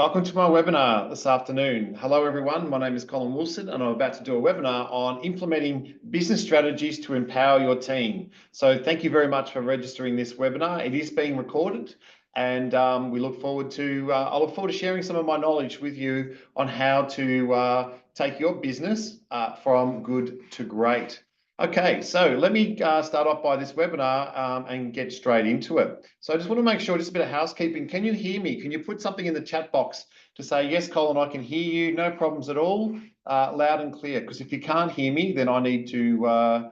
Welcome to my webinar this afternoon. Hello everyone, my name is Colin Wilson and I'm about to do a webinar on implementing business strategies to empower your team. So thank you very much for registering this webinar. It is being recorded and we look forward to, I look forward to sharing some of my knowledge with you on how to take your business from good to great. Okay, so let me start off by this webinar and get straight into it. So I just want to make sure, just a bit of housekeeping. Can you hear me? Can you put something in the chat box to say, yes, Colin, I can hear you, no problems at all, loud and clear. Because if you can't hear me, then I need to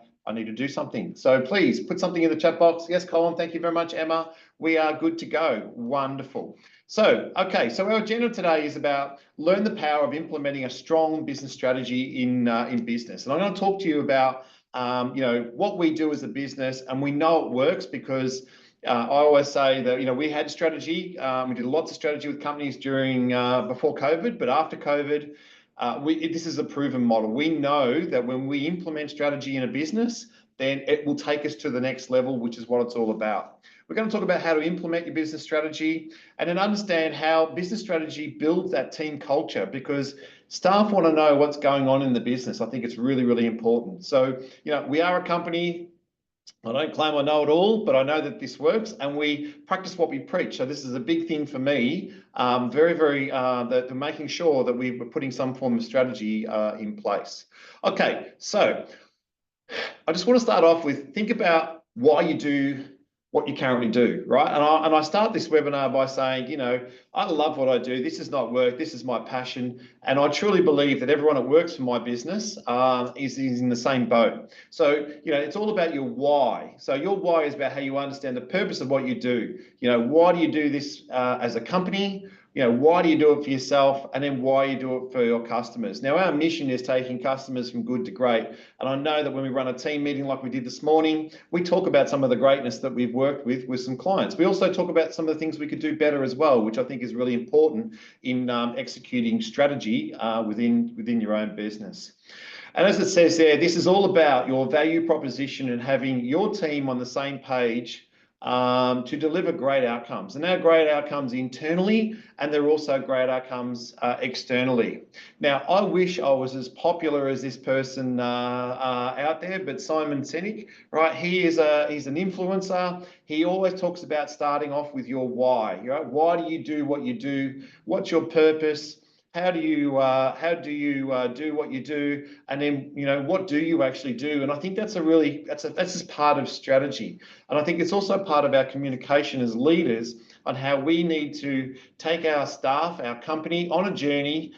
do something. So please put something in the chat box. Yes, Colin, thank you very much, Emma. We are good to go. Wonderful. So, okay, so our agenda today is about learn the power of implementing a strong business strategy in business. And I'm going to talk to you about what we do as a business, and we know it works because I always say that, we had strategy. We did lots of strategy with companies during before COVID, but after COVID, this is a proven model. We know that when we implement strategy in a business, then it will take us to the next level, which is what it's all about. We're going to talk about how to implement your business strategy and then understand how business strategy builds that team culture, because staff want to know what's going on in the business. I think it's really, really important. So, we are a company. I don't claim I know it all, but I know that this works and we practice what we preach. So this is a big thing for me, that making sure that we're putting some form of strategy in place. Okay, so I just want to start off with, think about why you do what you currently do, right? And I start this webinar by saying, I love what I do. This is not work. This is my passion. And I truly believe that everyone that works for my business is in the same boat. So, it's all about your why. So your why is about how you understand the purpose of what you do. Why do you do this as a company? Why do you do it for yourself? And then why you do it for your customers? Now, our mission is taking customers from good to great. And I know that when we run a team meeting like we did this morning, we talk about some of the greatness that we've worked with some clients. We also talk about some of the things we could do better as well, which I think is really important in executing strategy within your own business. And as it says there, this is all about your value proposition and having your team on the same page to deliver great outcomes. And they're great outcomes internally, and they're also great outcomes externally. Now, I wish I was as popular as this person out there, but Simon Sinek, right? He's an influencer. He always talks about starting off with your why. Why do you do what you do? What's your purpose? How do you do what you do, and then what do you actually do? And I think that's just part of strategy, and I think it's also part of our communication as leaders on how we need to take our staff, our company, on a journey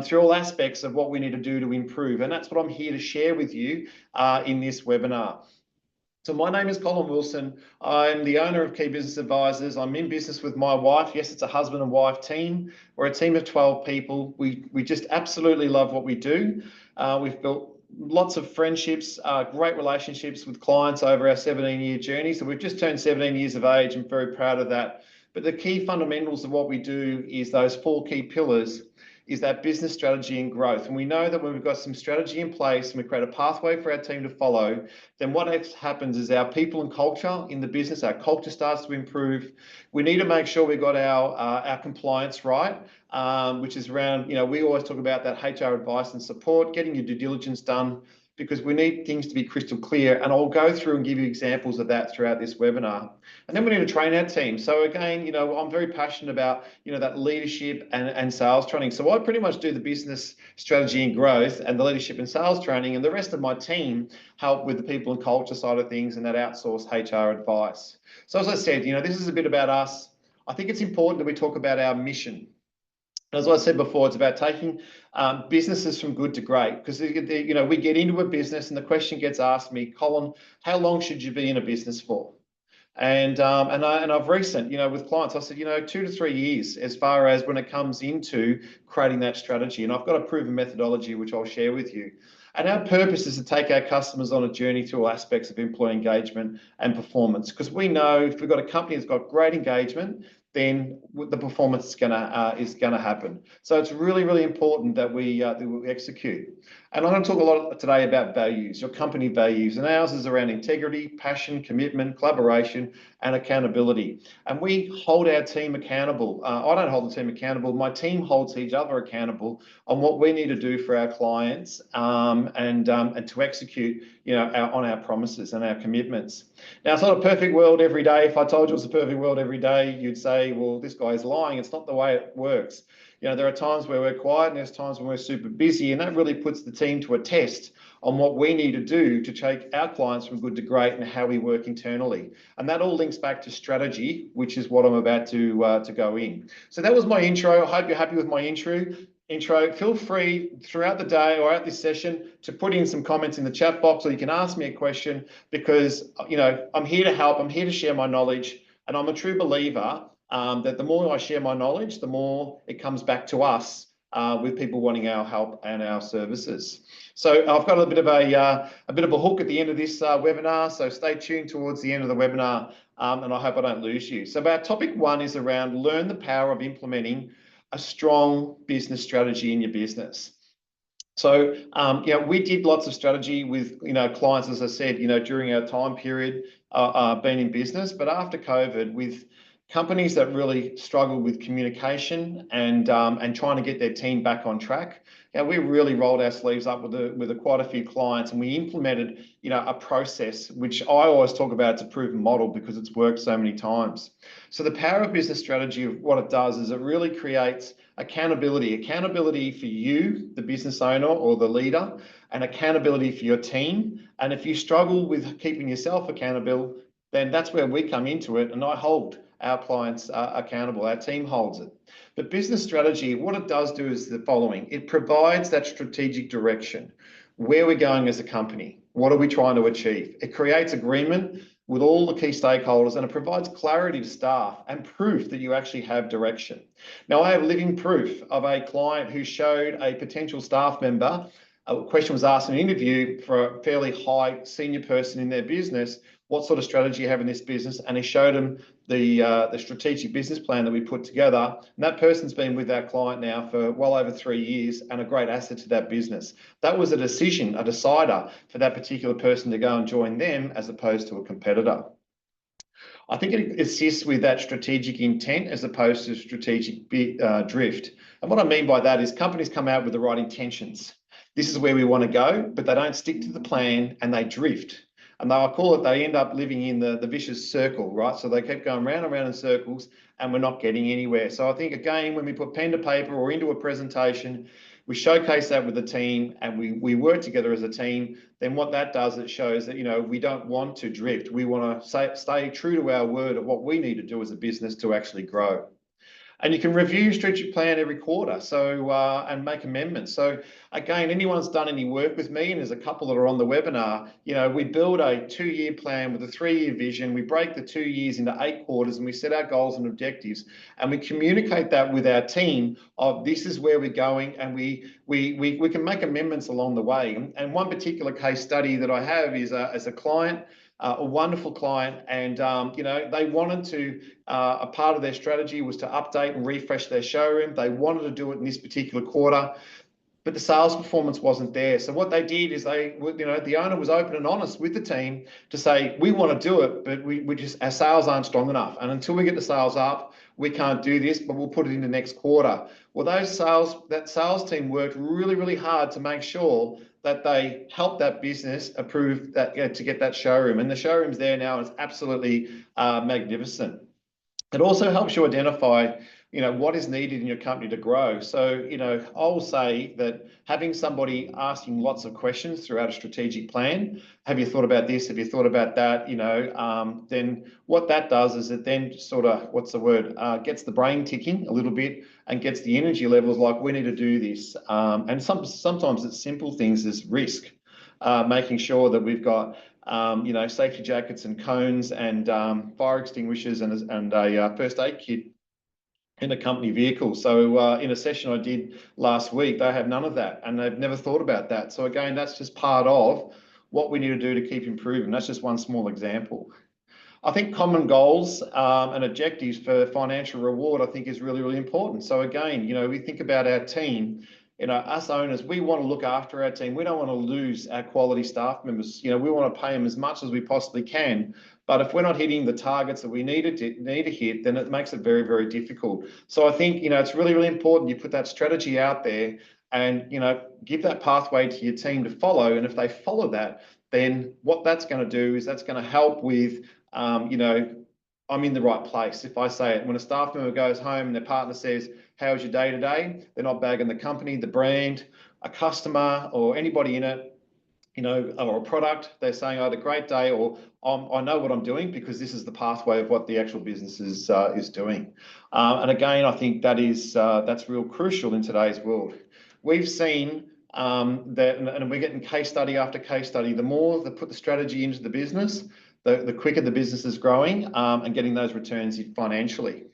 through all aspects of what we need to do to improve, and that's what I'm here to share with you in this webinar. So my name is Colin Wilson. I'm the owner of Key Business Advisors. I'm in business with my wife. Yes, it's a husband and wife team. We're a team of 12 people. We just absolutely love what we do. We've built lots of friendships, great relationships with clients over our 17-year journey. So we've just turned 17 years of age. I'm very proud of that. But the key fundamentals of what we do is those 4 key pillars, is that business strategy and growth. And we know that when we've got some strategy in place and we create a pathway for our team to follow, then what happens is our people and culture in the business, our culture starts to improve. We need to make sure we've got our compliance right, which is around, we always talk about that HR advice and support, getting your due diligence done, because we need things to be crystal clear. And I'll go through and give you examples of that throughout this webinar. And then we need to train our team. So again, I'm very passionate about, that leadership and sales training. So I pretty much do the business strategy and growth and the leadership and sales training, and the rest of my team help with the people and culture side of things and that outsourced HR advice. So as I said, this is a bit about us. I think it's important that we talk about our mission. As I said before, it's about taking businesses from good to great, because we get into a business and the question gets asked me, Colin, how long should you be in a business for? And I've with clients, I said, 2 to 3 years as far as when it comes into creating that strategy. And I've got a proven methodology, which I'll share with you. And our purpose is to take our customers on a journey through all aspects of employee engagement and performance, because we know if we've got a company that's got great engagement, then the performance is gonna happen. So it's really, really important that we execute. And I'm going to talk a lot today about values, your company values, and ours is around integrity, passion, commitment, collaboration, and accountability. And we hold our team accountable. I don't hold the team accountable. My team holds each other accountable on what we need to do for our clients and to execute, on our promises and our commitments. Now, it's not a perfect world every day. If I told you it's a perfect world every day, you'd say, well, this guy's lying. It's not the way it works. There are times where we're quiet and there's times when we're super busy, and that really puts the team to a test on what we need to do to take our clients from good to great and how we work internally. And that all links back to strategy, which is what I'm about to go in. So that was my intro. I hope you're happy with my intro. Feel free throughout the day or at this session to put in some comments in the chat box, or you can ask me a question, because I'm here to help. I'm here to share my knowledge, and I'm a true believer that the more I share my knowledge, the more it comes back to us with people wanting our help and our services. So I've got a bit of a hook at the end of this webinar, so stay tuned towards the end of the webinar, and I hope I don't lose you. So our topic 1 is around learn the power of implementing a strong business strategy in your business. So, we did lots of strategy with, clients, as I said, during our time period being in business. But after COVID, with companies that really struggled with communication and trying to get their team back on track, we really rolled our sleeves up with quite a few clients, and we implemented, a process which I always talk about. It's a proven model because it's worked so many times. So the power of business strategy, what it does is it really creates accountability for you, the business owner or the leader, and accountability for your team. And if you struggle with keeping yourself accountable, then that's where we come into it, and I hold our clients accountable. Our team holds it. But business strategy, what it does do is the following. It provides that strategic direction. Where we're going as a company, what are we trying to achieve? It creates agreement with all the key stakeholders, and it provides clarity to staff and proof that you actually have direction. Now, I have living proof of a client who showed a potential staff member. A question was asked in an interview for a fairly high senior person in their business, what sort of strategy you have in this business, and he showed them the strategic business plan that we put together. And that person's been with our client now for well over 3 years and a great asset to that business. That was a decision, a decider for that particular person to go and join them as opposed to a competitor. I think it assists with that strategic intent as opposed to strategic drift. And what I mean by that is companies come out with the right intentions. This is where we want to go, but they don't stick to the plan and they drift. And I call it, they end up living in the vicious circle, right? So they keep going round and round in circles and we're not getting anywhere. So I think, again, when we put pen to paper or into a presentation, we showcase that with the team and we work together as a team, then what that does, it shows that, we don't want to drift. We want to stay true to our word of what we need to do as a business to actually grow. And you can review strategic plan every quarter, so and make amendments. So again, anyone's done any work with me, and there's a couple that are on the webinar, we build a 2-year plan with a 3-year vision. We break the 2 years into 8 quarters, and we set our goals and objectives, and we communicate that with our team of this is where we're going, and we can make amendments along the way. And one particular case study that I have is as a client, a wonderful client, and they wanted to, a part of their strategy was to update and refresh their showroom. They wanted to do it in this particular quarter, but the sales performance wasn't there. So what they did is the owner was open and honest with the team to say, we want to do it, but our sales aren't strong enough. And until we get the sales up, we can't do this, but we'll put it in the next quarter. Well, that sales team worked really, really hard to make sure that they helped that business approve that, to get that showroom. And the showroom's there now, and it's absolutely magnificent. It also helps you identify, what is needed in your company to grow. So, I'll say that having somebody asking lots of questions throughout a strategic plan, have you thought about this? Have you thought about that? Then what that does is it then sort of, gets the brain ticking a little bit and gets the energy levels like we need to do this. And sometimes it's simple things as risk, making sure that we've got safety jackets and cones and fire extinguishers and a first aid kit in a company vehicle. So in a session I did last week, they have none of that, and they've never thought about that. So again, that's just part of what we need to do to keep improving. That's just one small example. I think common goals and objectives for financial reward, I think, is really, really important. So again, we think about our team. us owners, we want to look after our team. We don't want to lose our quality staff members. We want to pay them as much as we possibly can. But if we're not hitting the targets that we need to hit, then it makes it very, very difficult. So I think, it's really, really important you put that strategy out there and, give that pathway to your team to follow. And if they follow that, then what that's going to do is that's going to help with, I'm in the right place. If I say it, when a staff member goes home and their partner says, how's your day today? They're not bagging the company, the brand, a customer, or anybody in it, or a product. They're saying, I had a great day, or I know what I'm doing because this is the pathway of what the actual business is doing. And again, I think that's real crucial in today's world. We've seen that, and we're getting case study after case study. The more they put the strategy into the business, the quicker the business is growing and getting those returns financially.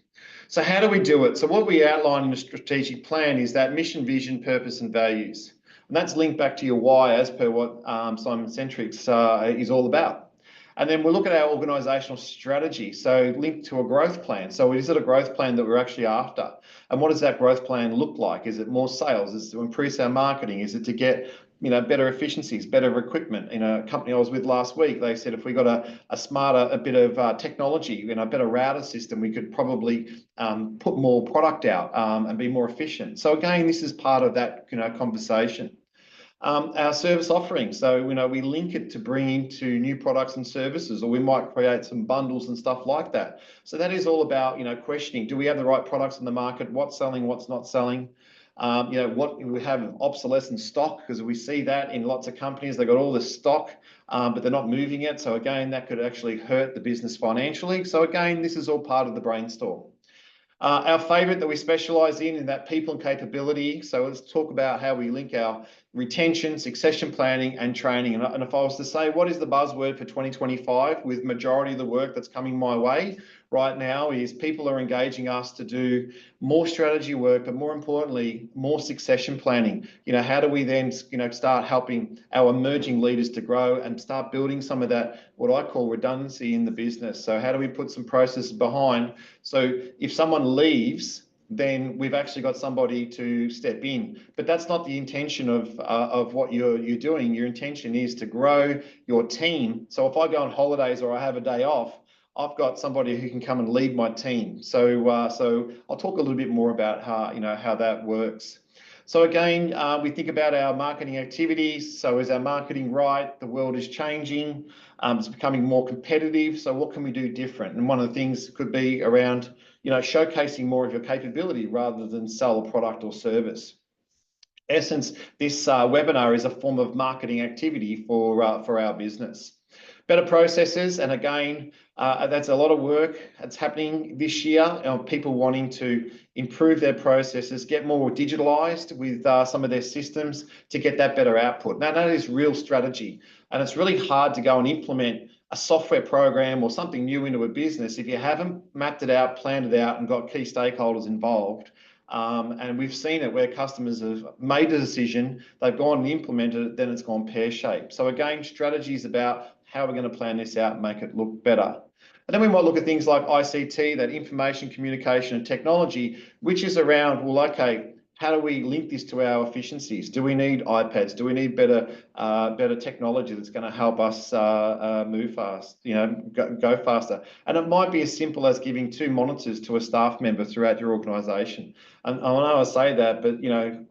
So how do we do it? So what we outline in the strategic plan is that mission, vision, purpose, and values. And that's linked back to your why, as per what Simon Centrix is all about. And then we'll look at our organisational strategy, so linked to a growth plan. So is it a growth plan that we're actually after? And what does that growth plan look like? Is it more sales? Is it to increase our marketing? Is it to get better efficiencies, better equipment? In a company I was with last week, they said if we got a bit of technology, a better router system, we could probably put more product out and be more efficient. So again, this is part of that conversation. Our service offering, so we link it to bringing to new products and services, or we might create some bundles and stuff like that. So that is all about questioning: do we have the right products in the market? What's selling? What's not selling? What we have obsolescent stock, because we see that in lots of companies. They've got all this stock, but they're not moving it. So again, that could actually hurt the business financially. So again, this is all part of the brainstorm. Our favourite that we specialise in that people and capability. So let's talk about how we link our retention, succession planning, and training. And if I was to say what is the buzzword for 2025, with majority of the work that's coming my way right now, is people are engaging us to do more strategy work, but more importantly, more succession planning. How do we then start helping our emerging leaders to grow and start building some of that, what I call redundancy in the business? So how do we put some processes behind, so if someone leaves, then we've actually got somebody to step in. But that's not the intention of what you're doing. Your intention is to grow your team. So if I go on holidays or I have a day off, I've got somebody who can come and lead my team. So I'll talk a little bit more about how that works. So again, we think about our marketing activities. So is our marketing right? The world is changing. It's becoming more competitive. So what can we do different? And one of the things could be around showcasing more of your capability rather than sell a product or service. Essence, this webinar is a form of marketing activity for our business. Better processes, and again, that's a lot of work that's happening this year. People wanting to improve their processes, get more digitalized with some of their systems to get that better output. Now, that is real strategy, and it's really hard to go and implement a software program or something new into a business if you haven't mapped it out, planned it out, and got key stakeholders involved. And we've seen it where customers have made a decision, they've gone and implemented it, then it's gone pear-shaped. So again, strategy is about how we're going to plan this out and make it look better. And then we might look at things like ICT, that information, communication and technology, which is around, well, okay, how do we link this to our efficiencies? Do we need iPads? Do we need better technology that's going to help us move fast, go faster? And it might be as simple as giving 2 monitors to a staff member throughout your organisation. And I know I say that, but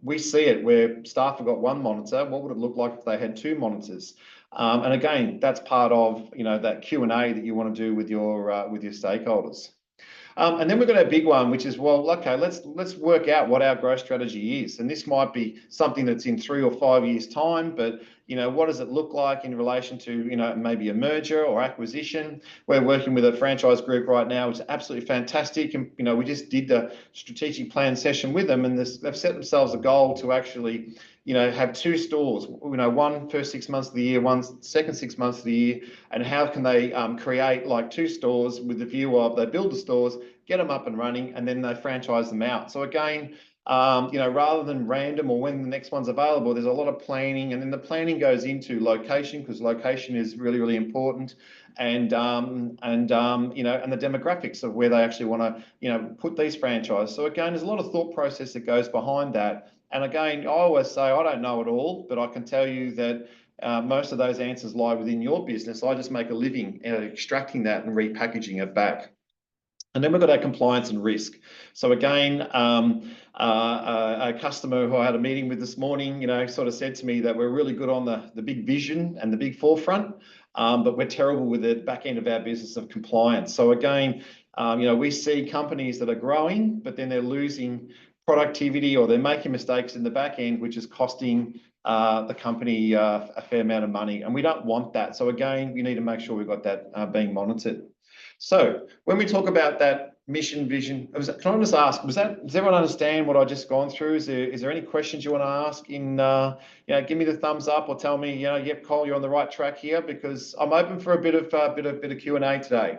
we see it where staff have got 1 monitor. What would it look like if they had 2 monitors? And again, that's part of that Q&A that you want to do with your stakeholders. And then we've got a big one, which is, well, okay, let's work out what our growth strategy is. And this might be something that's in 3 or 5 years' time, but what does it look like in relation to maybe a merger or acquisition? We're working with a franchise group right now, which is absolutely fantastic. And we just did the strategic plan session with them, and they've set themselves a goal to actually have 2 stores, one first 6 months of the year, one second 6 months of the year, and how can they create like 2 stores with the view of they build the stores, get them up and running, and then they franchise them out. So again, rather than random or when the next one's available, there's a lot of planning, and then the planning goes into location, because location is really, really important, and the demographics of where they actually want to put these franchises. So again, there's a lot of thought process that goes behind that And again, I always say I don't know it all, but I can tell you that most of those answers lie within your business. I just make a living extracting that and repackaging it back. And then we've got our compliance and risk. So again, a customer who I had a meeting with this morning, sort of said to me that we're really good on the big vision and the big forefront, but we're terrible with the back end of our business of compliance. So again, we see companies that are growing, but then they're losing productivity or they're making mistakes in the back end, which is costing the company a fair amount of money. And we don't want that. So again, we need to make sure we've got that being monitored. So when we talk about that mission vision, can I just ask, does everyone understand what I just gone through? Is there any questions you want to ask give me the thumbs up or tell me, yep, Cole, you're on the right track here, because I'm open for a bit of Q&A today.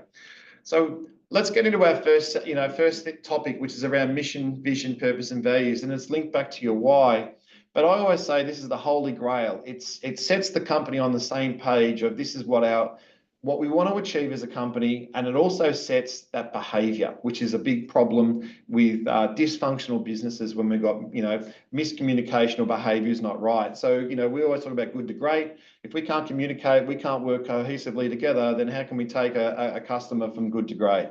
So let's get into our first topic, which is around mission, vision, purpose, and values, and it's linked back to your why. But I always say this is the holy grail. It sets the company on the same page of this is what we want to achieve as a company, and it also sets that behavior, which is a big problem with dysfunctional businesses when we've got miscommunication or behavior is not right. So we always talk about good to great. If we can't communicate, we can't work cohesively together, then how can we take a customer from good to great?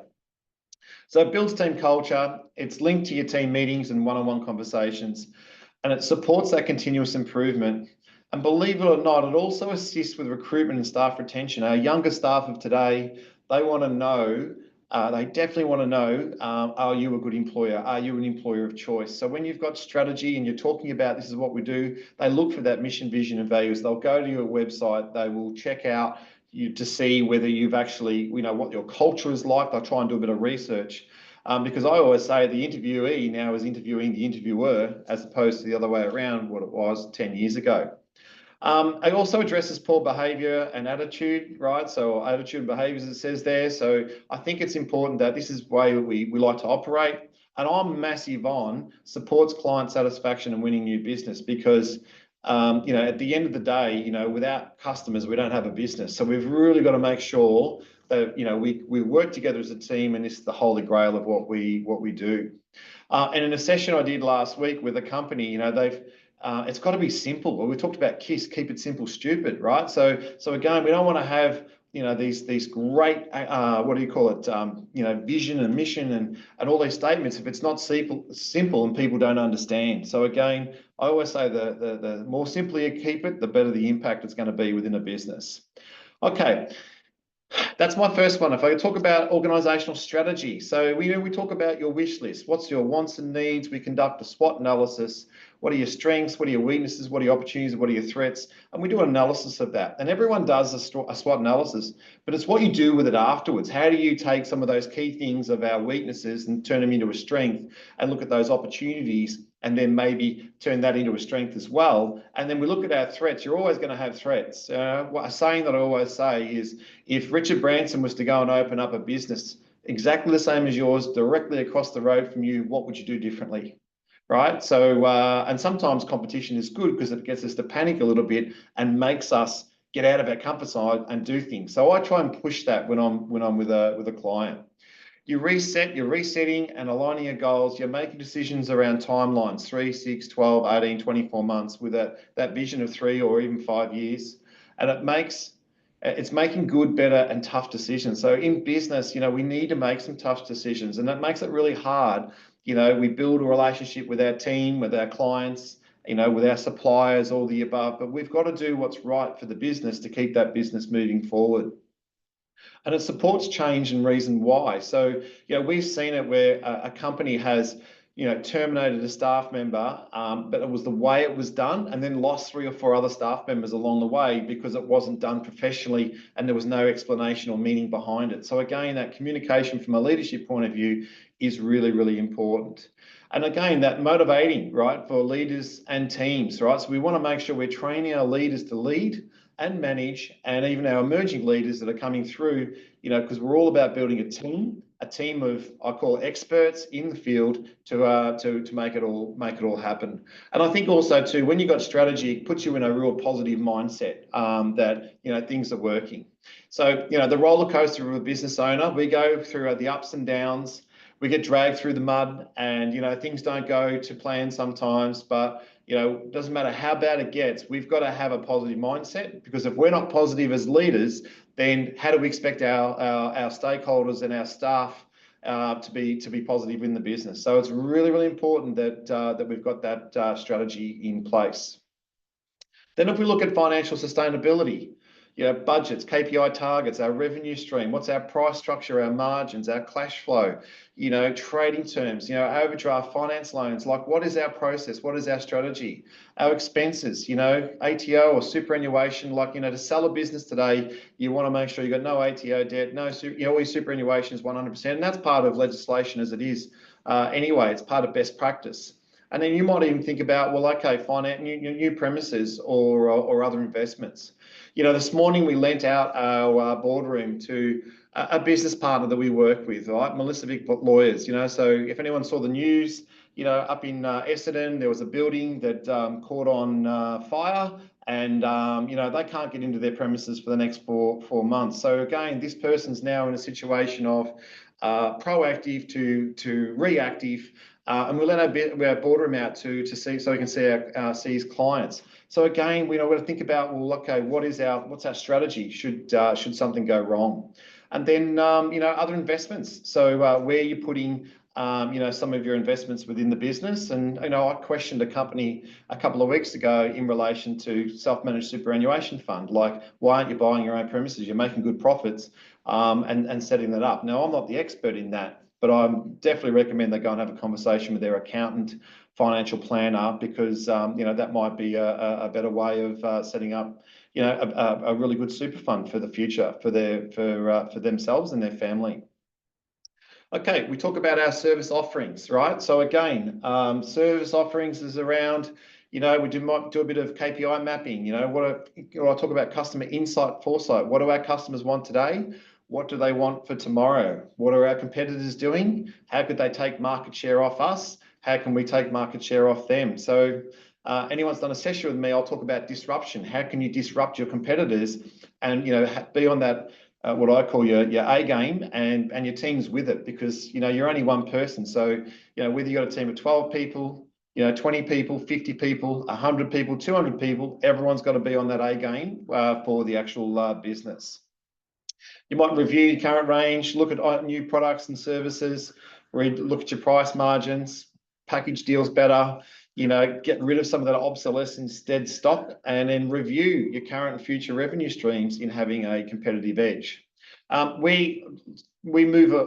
So it builds team culture. It's linked to your team meetings and one-on-one conversations, and it supports that continuous improvement. And believe it or not, it also assists with recruitment and staff retention. Our younger staff of today, they want to know, they definitely want to know, are you a good employer? Are you an employer of choice? So when you've got strategy and you're talking about this is what we do, they look for that mission, vision, and values. They'll go to your website, they will check out you to see whether you've actually, what your culture is like. They'll try and do a bit of research. Because I always say the interviewee now is interviewing the interviewer as opposed to the other way around, what it was 10 years ago. It also addresses poor behavior and attitude, right? So attitude and behaviors, it says there. So I think it's important that this is the way we like to operate. And I'm massive on supports client satisfaction and winning new business because, at the end of the day, without customers, we don't have a business. So we've really got to make sure that, we work together as a team, and this is the holy grail of what we do. And in a session I did last week with a company, it's got to be simple. Well, we talked about KISS, keep it simple, stupid, right? So again, we don't want to have these great vision and mission and all these statements if it's not simple and people don't understand. So again, I always say the more simply you keep it, the better the impact it's going to be within a business. Okay. That's my first one. If I talk about organizational strategy, so we talk about your wish list. What's your wants and needs? We conduct a SWOT analysis. What are your strengths? What are your weaknesses? What are your opportunities? What are your threats? And we do an analysis of that. And everyone does a SWOT analysis, but it's what you do with it afterwards. How do you take some of those key things of our weaknesses and turn them into a strength and look at those opportunities and then maybe turn that into a strength as well? And then we look at our threats. You're always going to have threats. A saying that I always say is, if Richard Branson was to go and open up a business exactly the same as yours, directly across the road from you, what would you do differently? Right? So, and sometimes competition is good because it gets us to panic a little bit and makes us get out of our comfort zone and do things. So I try and push that when I'm with a client. You're resetting and aligning your goals. You're making decisions around timelines, 3, 6, 12, 18, 24 months with that vision of 3 or even 5 years. And it's making good, better, and tough decisions. So in business, we need to make some tough decisions, and that makes it really hard. We build a relationship with our team, with our clients, with our suppliers, all the above, but we've got to do what's right for the business to keep that business moving forward. And it supports change and reason why. So, we've seen it where a company has, terminated a staff member, but it was the way it was done, and then lost 3 or 4 other staff members along the way because it wasn't done professionally and there was no explanation or meaning behind it. So again, that communication from a leadership point of view is really, really important. And again, that motivating, right, for leaders and teams, right? So we want to make sure we're training our leaders to lead and manage, and even our emerging leaders that are coming through, because we're all about building a team of, I call experts in the field to make it all happen. And I think also too, when you've got strategy, it puts you in a real positive mindset that things are working. So the roller coaster of a business owner, we go through the ups and downs. we get dragged through the mud, and things don't go to plan sometimes. But it doesn't matter how bad it gets. We've got to have a positive mindset, because if we're not positive as leaders, then how do we expect our stakeholders and our staff to be positive in the business? So it's really, really important that we've got that strategy in place. Then if we look at financial sustainability, budgets, KPI targets, our revenue stream, what's our price structure, our margins, our cash flow, trading terms, overdraft, finance loans, like what is our process? What is our strategy? Our expenses, ATO or superannuation, like, to sell a business today, you want to make sure you've got no ATO debt, no, always superannuation is 100%. And that's part of legislation as it is anyway. It's part of best practice. And then you might even think about, well, okay, finance, new premises or other investments. This morning we lent out our boardroom to a business partner that we work with, right? Melissa Vick Lawyers. So if anyone saw the news, up in Essendon, there was a building that caught on fire, and they can't get into their premises for the next four months. So again, this person's now in a situation of proactive to reactive. And we let our boardroom out to see, so we can see his clients. So again, we've got to think about, well, okay, what's our strategy should something go wrong? And then other investments. So where you're putting some of your investments within the business. And I questioned a company a couple of weeks ago in relation to self-managed superannuation fund. Like, why aren't you buying your own premises? You're making good profits and setting that up. Now, I'm not the expert in that, but I definitely recommend they go and have a conversation with their accountant, financial planner, because that might be a better way of setting up a really good super fund for the future for themselves and their family. Okay, we talk about our service offerings, right? So again, service offerings is around, we might do a bit of KPI mapping. I talk about customer insight, foresight. What do our customers want today? What do they want for tomorrow? What are our competitors doing? How could they take market share off us? How can we take market share off them? So anyone's done a session with me, I'll talk about disruption. How can you disrupt your competitors and be on that what I call your A game, and your team's with it, because you're only one person. So whether you got a team of 12 people, 20 people, 50 people, 100 people, 200 people, everyone's got to be on that A game for the actual business. You might review your current range, look at new products and services, look at your price margins, package deals better, get rid of some of that obsolescence dead stock, and then review your current and future revenue streams in having a competitive edge. We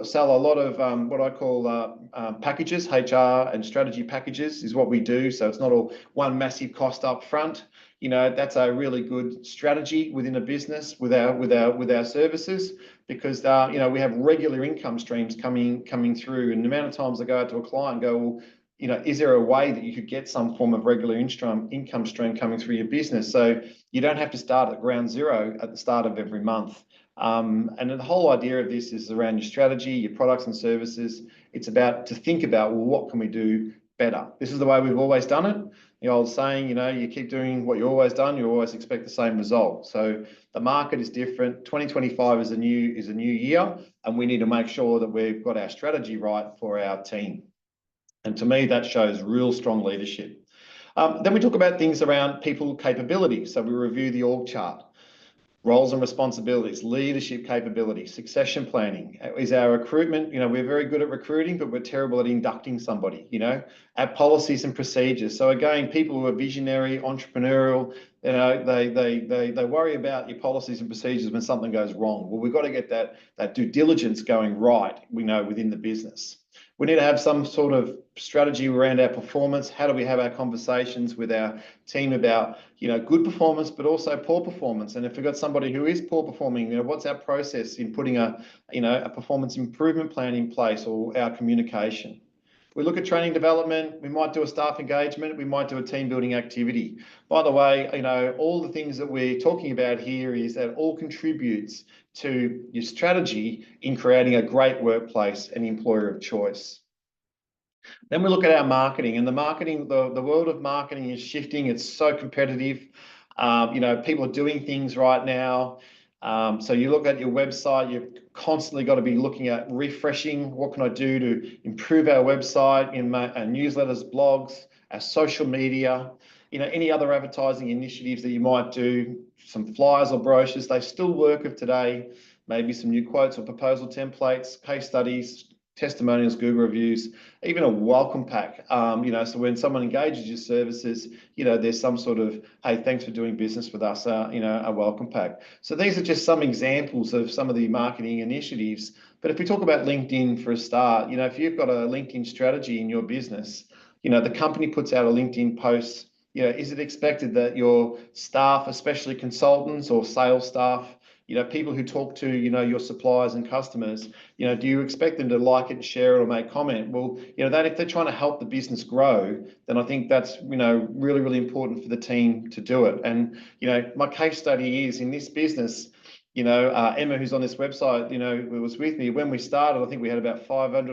sell a lot of what I call packages, HR and strategy packages is what we do. So it's not all one massive cost up front. That's a really good strategy within a business with our services, because we have regular income streams coming through. And the amount of times I go out to a client and go, well, is there a way that you could get some form of regular income stream coming through your business, so you don't have to start at ground zero at the start of every month? And the whole idea of this is around your strategy, your products and services. It's about to think about, well, what can we do better? This is the way we've always done it. The old saying, you keep doing what you've always done, you always expect the same result. So the market is different. 2025 is a new year, and we need to make sure that we've got our strategy right for our team. And to me, that shows real strong leadership. Then we talk about things around people capability. So we review the org chart, roles and responsibilities, leadership capability, succession planning. Is our recruitment, we're very good at recruiting, but we're terrible at inducting somebody, our policies and procedures. So again, people who are visionary, entrepreneurial, they worry about your policies and procedures when something goes wrong. Well, we've got to get that due diligence going right, within the business. We need to have some sort of strategy around our performance. How do we have our conversations with our team about, good performance, but also poor performance? And if we've got somebody who is poor performing, what's our process in putting a performance improvement plan in place, or our communication? We look at training development. We might do a staff engagement. We might do a team building activity. By the way, all the things that we're talking about here is that all contributes to your strategy in creating a great workplace and employer of choice. Then we look at our marketing, and the world of marketing is shifting. It's so competitive. People are doing things right now. So you look at your website, you've constantly got to be looking at refreshing. What can I do to improve our website, in my newsletters, blogs, our social media, any other advertising initiatives that you might do, some flyers or brochures, they still work of today, maybe some new quotes or proposal templates, case studies, testimonials, Google reviews, even a welcome pack. So when someone engages your services, there's some sort of, hey, thanks for doing business with us, a welcome pack. So these are just some examples of some of the marketing initiatives. But if we talk about LinkedIn for a start, if you've got a LinkedIn strategy in your business, the company puts out a LinkedIn post, is it expected that your staff, especially consultants or sales staff, people who talk to, your suppliers and customers, do you expect them to like it and share it or make comment? Well, that if they're trying to help the business grow, then I think that's, really, really important for the team to do it. And, my case study is in this business, Emma, who's on this website, was with me when we started. I think we had about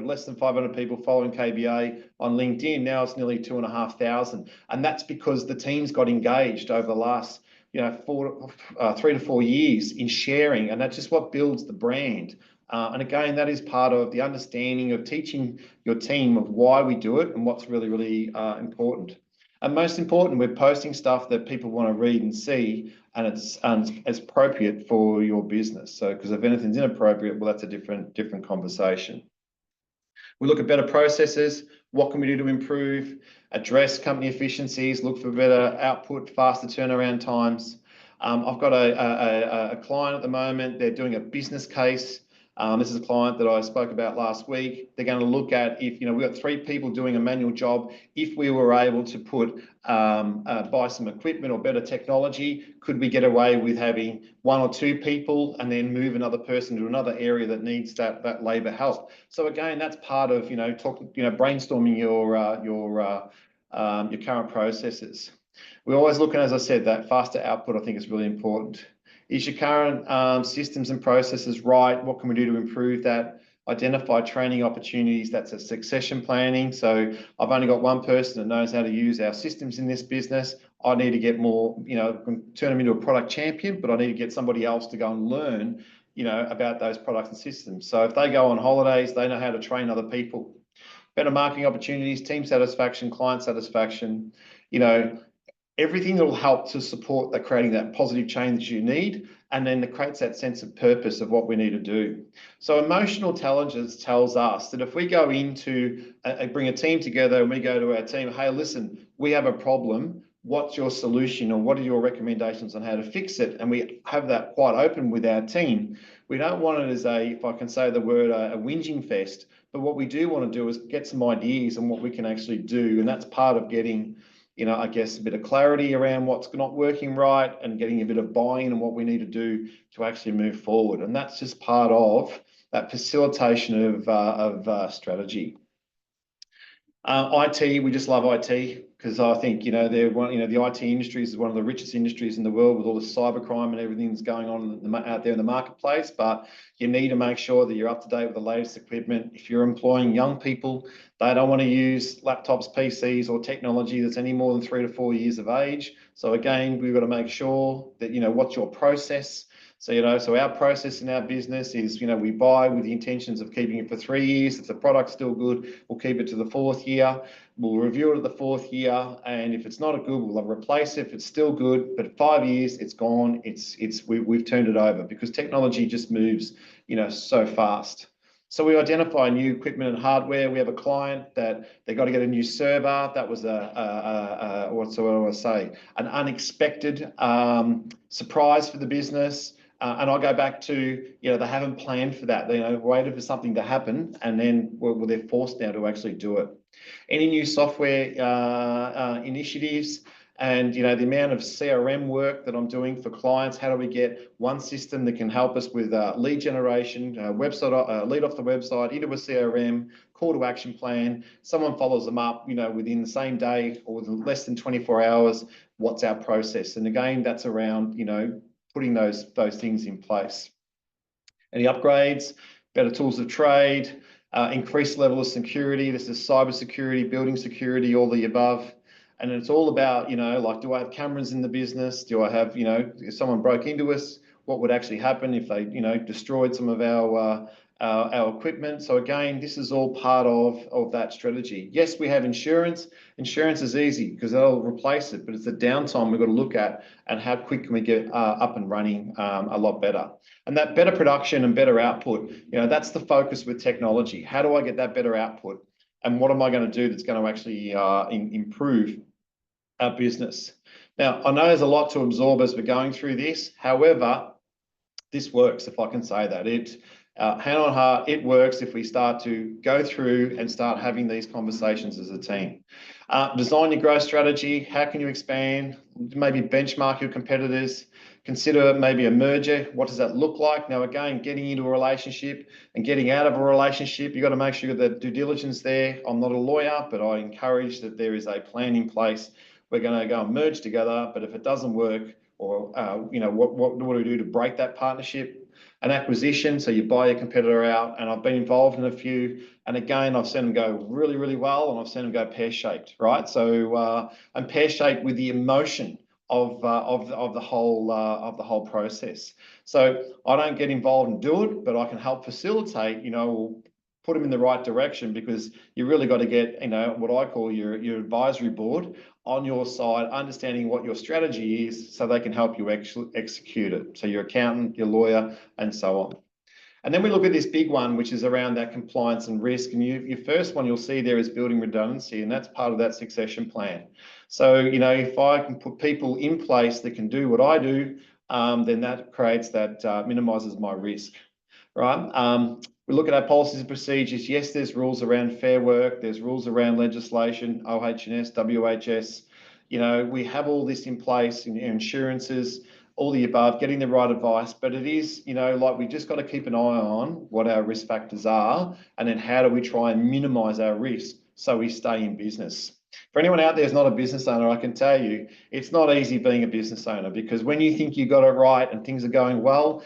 less than 500 people following KBA on LinkedIn. Now it's nearly 2,500. And that's because the team's got engaged over the last 3 to 4 years in sharing, and that's just what builds the brand. And again, that is part of the understanding of teaching your team of why we do it and what's really, really important. And most important, we're posting stuff that people want to read and see, and it's appropriate for your business. So, because if anything's inappropriate, well, that's a different conversation. We look at better processes. What can we do to improve? Address company efficiencies, look for better output, faster turnaround times. I've got a client at the moment. They're doing a business case. This is a client that I spoke about last week. They're going to look at if, we've got 3 people doing a manual job. If we were able to buy some equipment or better technology, could we get away with having 1 or 2 people and then move another person to another area that needs that labour help? So again, that's part of, brainstorming your current processes. We're always looking, as I said, that faster output, I think, is really important. Is your current systems and processes right? What can we do to improve that? Identify training opportunities. That's a succession planning. So I've only got 1 person that knows how to use our systems in this business. I need to get more, turn them into a product champion, but I need to get somebody else to go and learn, about those products and systems. So if they go on holidays, they know how to train other people. Better marketing opportunities, team satisfaction, client satisfaction, everything that will help to support creating that positive change you need, and then it creates that sense of purpose of what we need to do. So emotional intelligence tells us that if we go into bring a team together and we go to our team, hey, listen, we have a problem. What's your solution, or what are your recommendations on how to fix it? And we have that quite open with our team. We don't want it as if I can say the word, a whinging fest. But what we do want to do is get some ideas on what we can actually do. And that's part of getting, I guess, a bit of clarity around what's not working right and getting a bit of buy-in on what we need to do to actually move forward. And that's just part of that facilitation of strategy. IT, we just love IT because I think, they're one, the IT industry is one of the richest industries in the world with all the cybercrime and everything that's going on out there in the marketplace. But you need to make sure that you're up to date with the latest equipment. If you're employing young people, they don't want to use laptops, PCs, or technology that's any more than 3 to 4 years of age. So again, we've got to make sure that, what's your process. So, so our process in our business is, we buy with the intentions of keeping it for 3 years. If the product's still good, we'll keep it to the 4th year. We'll review it at the 4th year. And if it's not a good, we'll replace it. If it's still good, but 5 years, it's gone. We've turned it over because technology just moves, so fast. So we identify new equipment and hardware. We have a client that they got to get a new server. That was an unexpected surprise for the business. And I go back to, they haven't planned for that. They waited for something to happen, and then they're forced now to actually do it. Any new software initiatives, and the amount of CRM work that I'm doing for clients. How do we get one system that can help us with lead generation, website lead off the website into a CRM, call to action plan. Someone follows them up, within the same day or within less than 24 hours. What's our process? And again, that's around, putting those things in place. Any upgrades, better tools of trade, increased level of security. This is cyber security, building security, all the above. And it's all about, like, do I have cameras in the business? Do I have, if someone broke into us, what would actually happen if they, destroyed some of our equipment. So again, this is all part of that strategy. Yes, we have insurance. Insurance is easy because they'll replace it, but it's the downtime we've got to look at and how quick can we get up and running a lot better. And that better production and better output, that's the focus with technology. How do I get that better output? And what am I going to do that's going to actually improve our business? Now, I know there's a lot to absorb as we're going through this. However, this works, if I can say that. Hand on heart, it works if we start to go through and start having these conversations as a team. Design your growth strategy. How can you expand? Maybe benchmark your competitors. Consider maybe a merger. What does that look like? Now, again, getting into a relationship and getting out of a relationship, you've got to make sure that due diligence there. I'm not a lawyer, but I encourage that there is a plan in place. We're going to go and merge together, but if it doesn't work, or what do we do to break that partnership? An acquisition, so you buy your competitor out, and I've been involved in a few, and again, I've seen them go really, really well, and I've seen them go pear-shaped, right? So I'm pear-shaped with the emotion of the whole process. So I don't get involved and do it, but I can help facilitate, put them in the right direction, because you really got to get, what I call your advisory board on your side, understanding what your strategy is so they can help you execute it. So your accountant, your lawyer, and so on. And then we look at this big one, which is around that compliance and risk. And your first one you'll see there is building redundancy, and that's part of that succession plan. So, if I can put people in place that can do what I do, then that creates that, minimises my risk, right? We look at our policies and procedures. Yes, there's rules around fair work. There's rules around legislation, OH&S, WHS. We have all this in place, insurances, all the above, getting the right advice. But it is, like we just got to keep an eye on what our risk factors are, and then how do we try and minimise our risk so we stay in business. For anyone out there who's not a business owner, I can tell you, it's not easy being a business owner, because when you think you got it right and things are going well,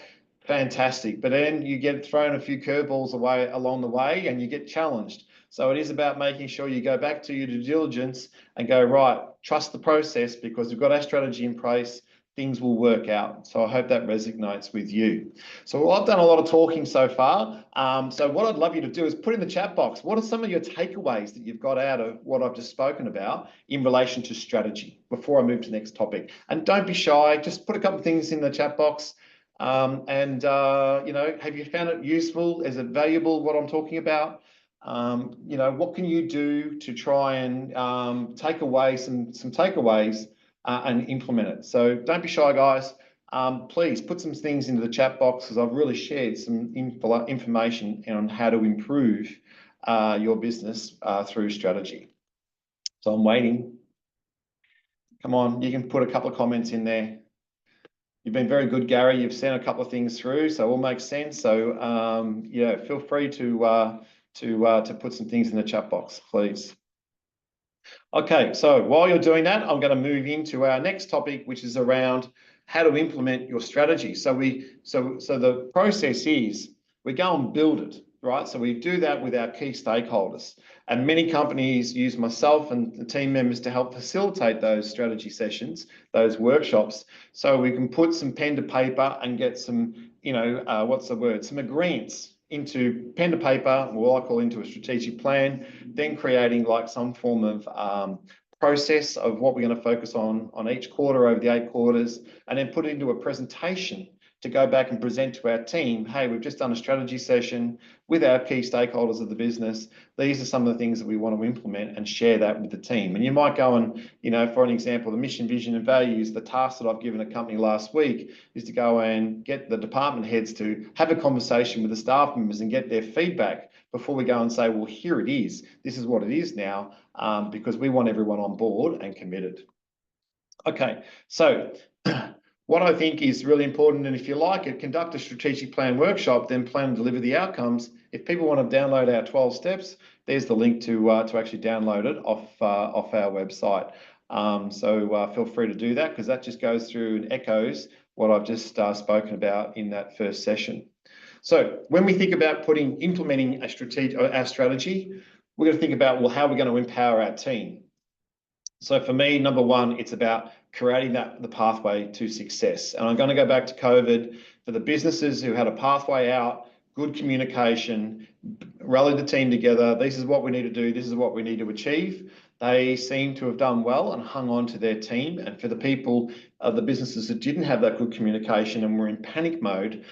fantastic. But then you get thrown a few curveballs away along the way and you get challenged. So it is about making sure you go back to your due diligence and go, right, trust the process, because we've got our strategy in place, things will work out. So I hope that resonates with you. So I've done a lot of talking so far. So what I'd love you to do is put in the chat box, what are some of your takeaways that you've got out of what I've just spoken about in relation to strategy before I move to the next topic? And don't be shy, just put a couple of things in the chat box. Have you found it useful? Is it valuable, what I'm talking about? What can you do to try and take away some takeaways and implement it? So don't be shy, guys. Please put some things into the chat box, because I've really shared some information on how to improve your business through strategy. So I'm waiting. Come on, you can put a couple of comments in there. You've been very good, Gary. You've sent a couple of things through, so it all makes sense. So feel free to put some things in the chat box, please. Okay, so while you're doing that, I'm going to move into our next topic, which is around how to implement your strategy. So the process is we go and build it, right? So we do that with our key stakeholders, and many companies use myself and the team members to help facilitate those strategy sessions, those workshops, so we can put some pen to paper and get some, some agreements into pen to paper, what I call into a strategic plan, then creating like some form of process of what we're going to focus on each quarter over the 8 quarters, and then put it into a presentation to go back and present to our team, hey, we've just done a strategy session with our key stakeholders of the business. These are some of the things that we want to implement, and share that with the team. And you might go and, for an example, the mission, vision, and values, the task that I've given a company last week is to go and get the department heads to have a conversation with the staff members and get their feedback before we go and say, well, here it is. This is what it is now, because we want everyone on board and committed. Okay, so what I think is really important, and if you like it, conduct a strategic plan workshop, then plan and deliver the outcomes. If people want to download our 12 steps, there's the link to actually download it off our website. So feel free to do that, because that just goes through and echoes what I've just spoken about in that first session. So when we think about implementing our strategy, we're going to think about, well, how are we going to empower our team? So for me, number one, it's about creating the pathway to success. And I'm going to go back to COVID. For the businesses who had a pathway out, good communication, rally the team together. This is what we need to do. This is what we need to achieve. They seem to have done well and hung on to their team. And for the people, the businesses that didn't have that good communication and were in panic mode,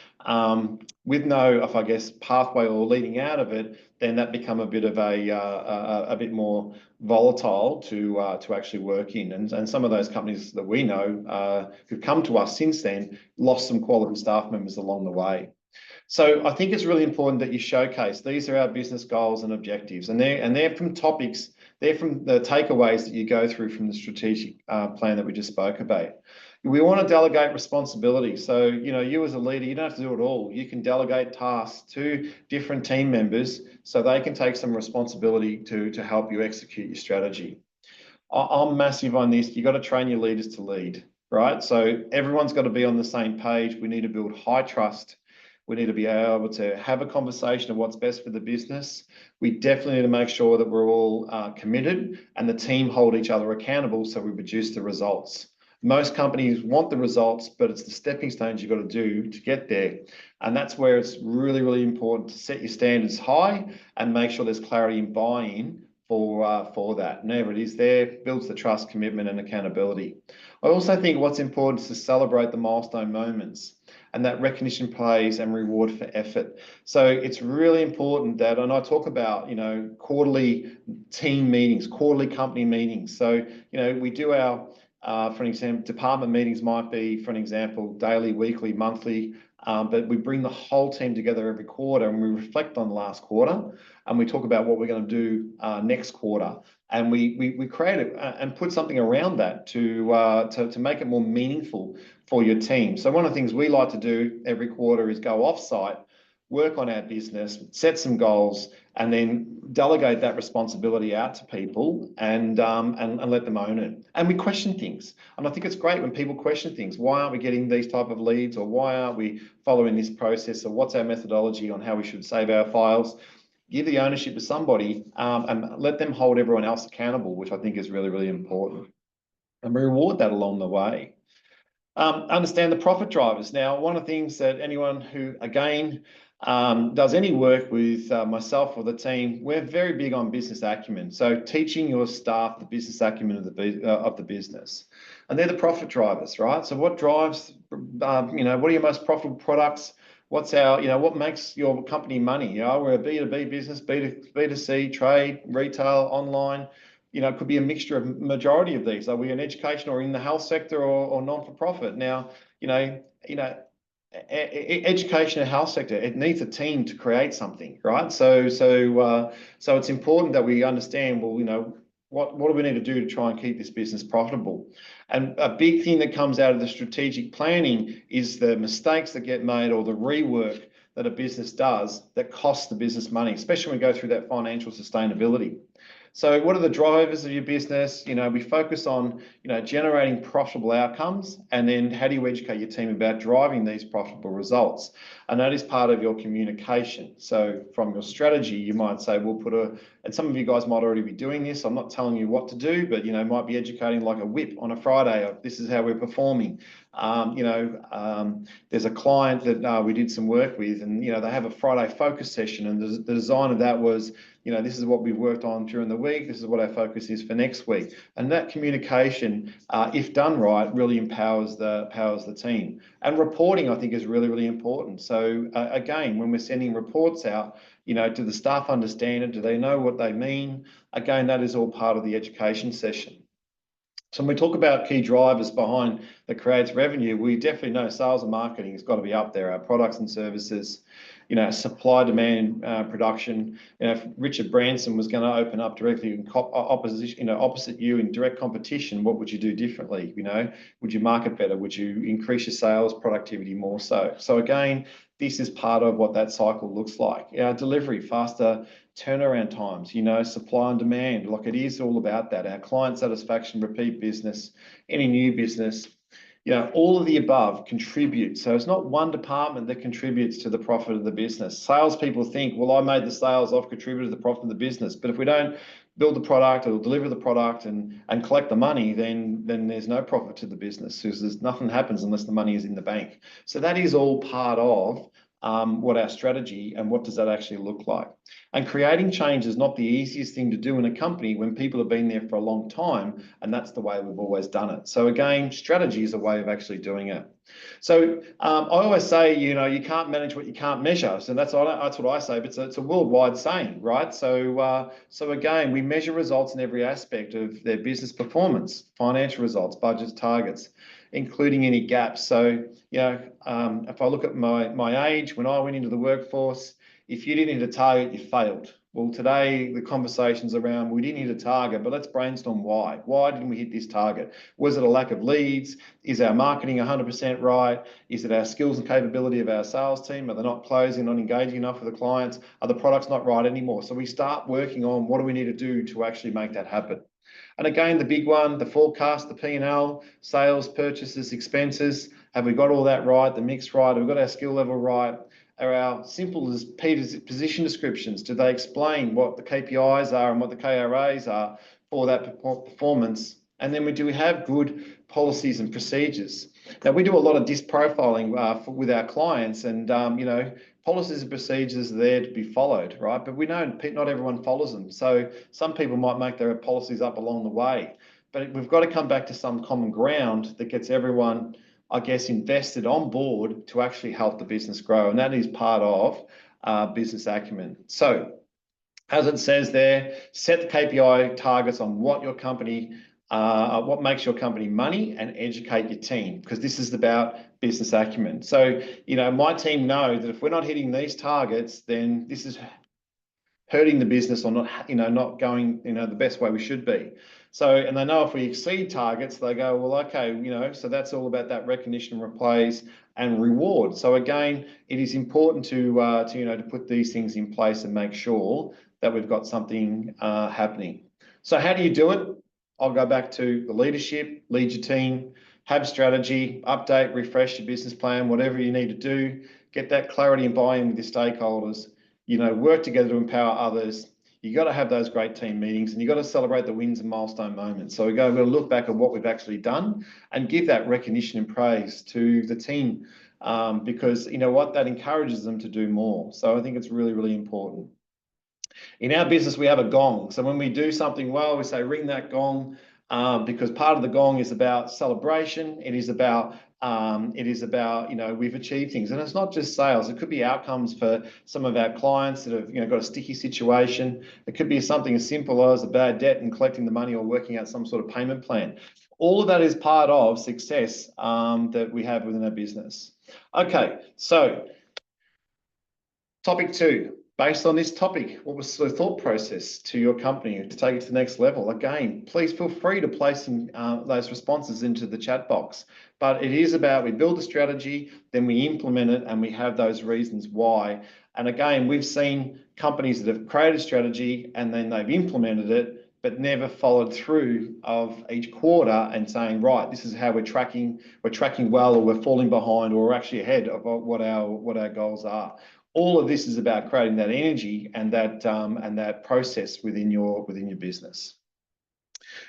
with no, I guess, pathway or leading out of it, then that become a bit of a bit more volatile to actually work in. And some of those companies that we know who've come to us since then lost some quality staff members along the way. So I think it's really important that you showcase these are our business goals and objectives, and they're from topics. They're from the takeaways that you go through from the strategic plan that we just spoke about. We want to delegate responsibility. So, you as a leader, you don't have to do it all. You can delegate tasks to different team members so they can take some responsibility to help you execute your strategy. I'm massive on this. You've got to train your leaders to lead, right? So everyone's got to be on the same page. We need to build high trust. We need to be able to have a conversation of what's best for the business. We definitely need to make sure that we're all committed and the team hold each other accountable so we produce the results. Most companies want the results, but it's the stepping stones you've got to do to get there. And that's where it's really, really important to set your standards high and make sure there's clarity and buy-in for that. Whenever it is there, builds the trust, commitment, and accountability. I also think what's important is to celebrate the milestone moments, and that recognition plays and reward for effort. So it's really important that, and I talk about, quarterly team meetings, quarterly company meetings. So, we do our, for an example, department meetings might be, for an example, daily, weekly, monthly, but we bring the whole team together every quarter and we reflect on the last quarter and we talk about what we're going to do next quarter. And we create it and put something around that to make it more meaningful for your team. So one of the things we like to do every quarter is go off-site, work on our business, set some goals, and then delegate that responsibility out to people and let them own it. And we question things. And I think it's great when people question things. Why aren't we getting these type of leads? Or why aren't we following this process? Or what's our methodology on how we should save our files? Give the ownership to somebody and let them hold everyone else accountable, which I think is really, really important. And we reward that along the way. Understand the profit drivers. Now, one of the things that anyone who, again, does any work with myself or the team, we're very big on business acumen. So teaching your staff the business acumen of the business. And they're the profit drivers, right? So what drives, what are your most profitable products? What's our, what makes your company money? We're a B2B business, B2C, trade, retail, online. It could be a mixture of majority of these. Are we in education or in the health sector or non-for-profit? Now, education and health sector, it needs a team to create something, right? So it's important that we understand, well, what do we need to do to try and keep this business profitable? And a big thing that comes out of the strategic planning is the mistakes that get made or the rework that a business does that costs the business money, especially when we go through that financial sustainability. So what are the drivers of your business? We focus on, generating profitable outcomes, and then how do you educate your team about driving these profitable results? And that is part of your communication. So from your strategy, you might say, we'll put and some of you guys might already be doing this. I'm not telling you what to do, but, might be educating like a whip on a Friday of this is how we're performing. There's a client that we did some work with, and, they have a Friday focus session, and the design of that was, this is what we've worked on during the week. This is what our focus is for next week. And that communication, if done right, really empowers the team. And reporting, I think, is really, really important. So again, when we're sending reports out, do the staff understand it? Do they know what they mean? Again, that is all part of the education session. So when we talk about key drivers behind that creates revenue, we definitely know sales and marketing has got to be up there. Our products and services, supply, demand, production. If Richard Branson was going to open up directly in opposite you in direct competition, what would you do differently? Would you market better? Would you increase your sales productivity more so? So again, this is part of what that cycle looks like. Our delivery, faster turnaround times, supply and demand, like it is all about that. Our client satisfaction, repeat business, any new business, all of the above contribute. So it's not one department that contributes to the profit of the business. Salespeople think, well, I made the sales, I've contributed to the profit of the business. But if we don't build the product or deliver the product and collect the money, then there's no profit to the business, because there's nothing happens unless the money is in the bank. So that is all part of what our strategy and what does that actually look like. And creating change is not the easiest thing to do in a company when people have been there for a long time, and that's the way we've always done it. So again, strategy is a way of actually doing it. So I always say, you know, you can't manage what you can't measure. So that's what I say, but it's a worldwide saying, right? So so again, we measure results in every aspect of their business performance, financial results, budgets, targets, including any gaps. So, you know, if I look at my age, when I went into the workforce, if you didn't hit a target, you failed. Well, today the conversation's around, we didn't hit a target, but let's brainstorm why. Why didn't we hit this target? Was it a lack of leads? Is our marketing 100% right? Is it our skills and capability of our sales team? Are they not closing, not engaging enough with the clients? Are the products not right anymore? So we start working on what do we need to do to actually make that happen. And again, the big one, the forecast, the P&L, sales, purchases, expenses. Have we got all that right? The mix right? Have we got our skill level right? Are our simple as position descriptions? Do they explain what the KPIs are and what the KRAs are for that performance? And then do we have good policies and procedures? Now, we do a lot of disc profiling with our clients, and you know, policies and procedures are there to be followed, right? But we know not everyone follows them. So some people might make their policies up along the way, but we've got to come back to some common ground that gets everyone, I guess, invested on board to actually help the business grow. And that is part of business acumen. So as it says there, set the KPI targets on what your company, what makes your company money, and educate your team, because this is about business acumen. So, you know, my team know that if we're not hitting these targets, then this is hurting the business or not, you know, not going, you know, the best way we should be. So, and they know if we exceed targets, they go, well, okay, you know, so that's all about that recognition, replace, and reward. So again, it is important to you know, to put these things in place and make sure that we've got something happening. So how do you do it? I'll go back to the leadership, lead your team, have strategy, update, refresh your business plan, whatever you need to do, get that clarity and buy-in with your stakeholders, you know, work together to empower others. You got to have those great team meetings, and you got to celebrate the wins and milestone moments. So we'll look back at what we've actually done and give that recognition and praise to the team, because you know what, that encourages them to do more. So I think it's really, really important. In our business, we have a gong. So when we do something well, we say, ring that gong, because part of the gong is about celebration. It is about, you know, we've achieved things. And it's not just sales. It could be outcomes for some of our clients that have, you know, got a sticky situation. It could be something as simple as a bad debt and collecting the money or working out some sort of payment plan. All of that is part of success that we have within our business. Okay, so topic 2. Based on this topic, what was the thought process to your company to take it to the next level? Again, please feel free to place those responses into the chat box. But it is about, we build a strategy, then we implement it, and we have those reasons why. And again, we've seen companies that have created a strategy and then they've implemented it, but never followed through of each quarter and saying, right, this is how we're tracking well, or we're falling behind, or we're actually ahead of what our goals are. All of this is about creating that energy and that process within your business.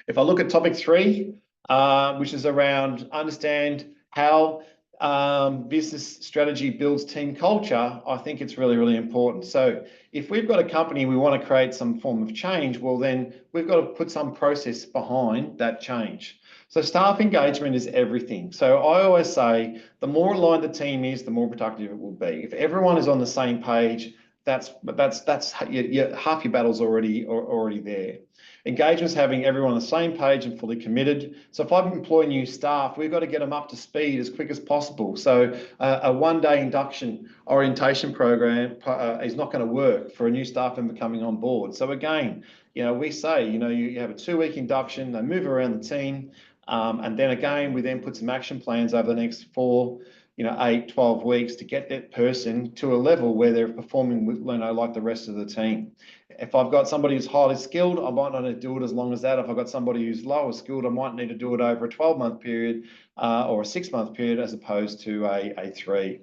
If I look at topic 3, which is around understand how business strategy builds team culture, I think it's really, really important. So if we've got a company, we want to create some form of change, well, then we've got to put some process behind that change. So staff engagement is everything. So I always say, the more aligned the team is, the more productive it will be. If everyone is on the same page, that's half your battle's already there. Engagement's having everyone on the same page and fully committed. So if I employ new staff, we've got to get them up to speed as quick as possible. So a one-day induction orientation program is not going to work for a new staff member coming on board. So again, you know, we say, you know, you have a 2-week induction, they move around the team, and then again, we then put some action plans over the next 4, 8, 12 weeks to get that person to a level where they're performing with, you know, like the rest of the team. If I've got somebody who's highly skilled, I might not need to do it as long as that. If I've got somebody who's lower skilled, I might need to do it over a 12-month period or a 6-month period as opposed to a 3.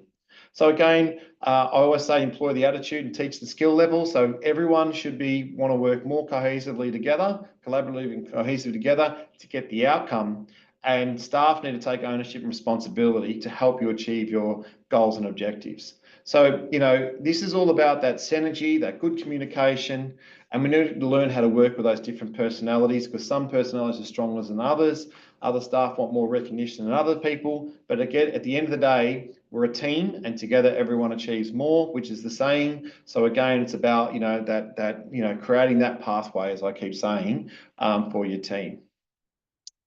So again, I always say employ the attitude and teach the skill level. So everyone should want to work more cohesively together, collaboratively and cohesively together to get the outcome. And staff need to take ownership and responsibility to help you achieve your goals and objectives. So, this is all about that synergy, that good communication, and we need to learn how to work with those different personalities, because some personalities are stronger than others. Other staff want more recognition than other people. But again, at the end of the day, we're a team, and together everyone achieves more, which is the saying. So again, it's about creating that pathway, as I keep saying, for your team.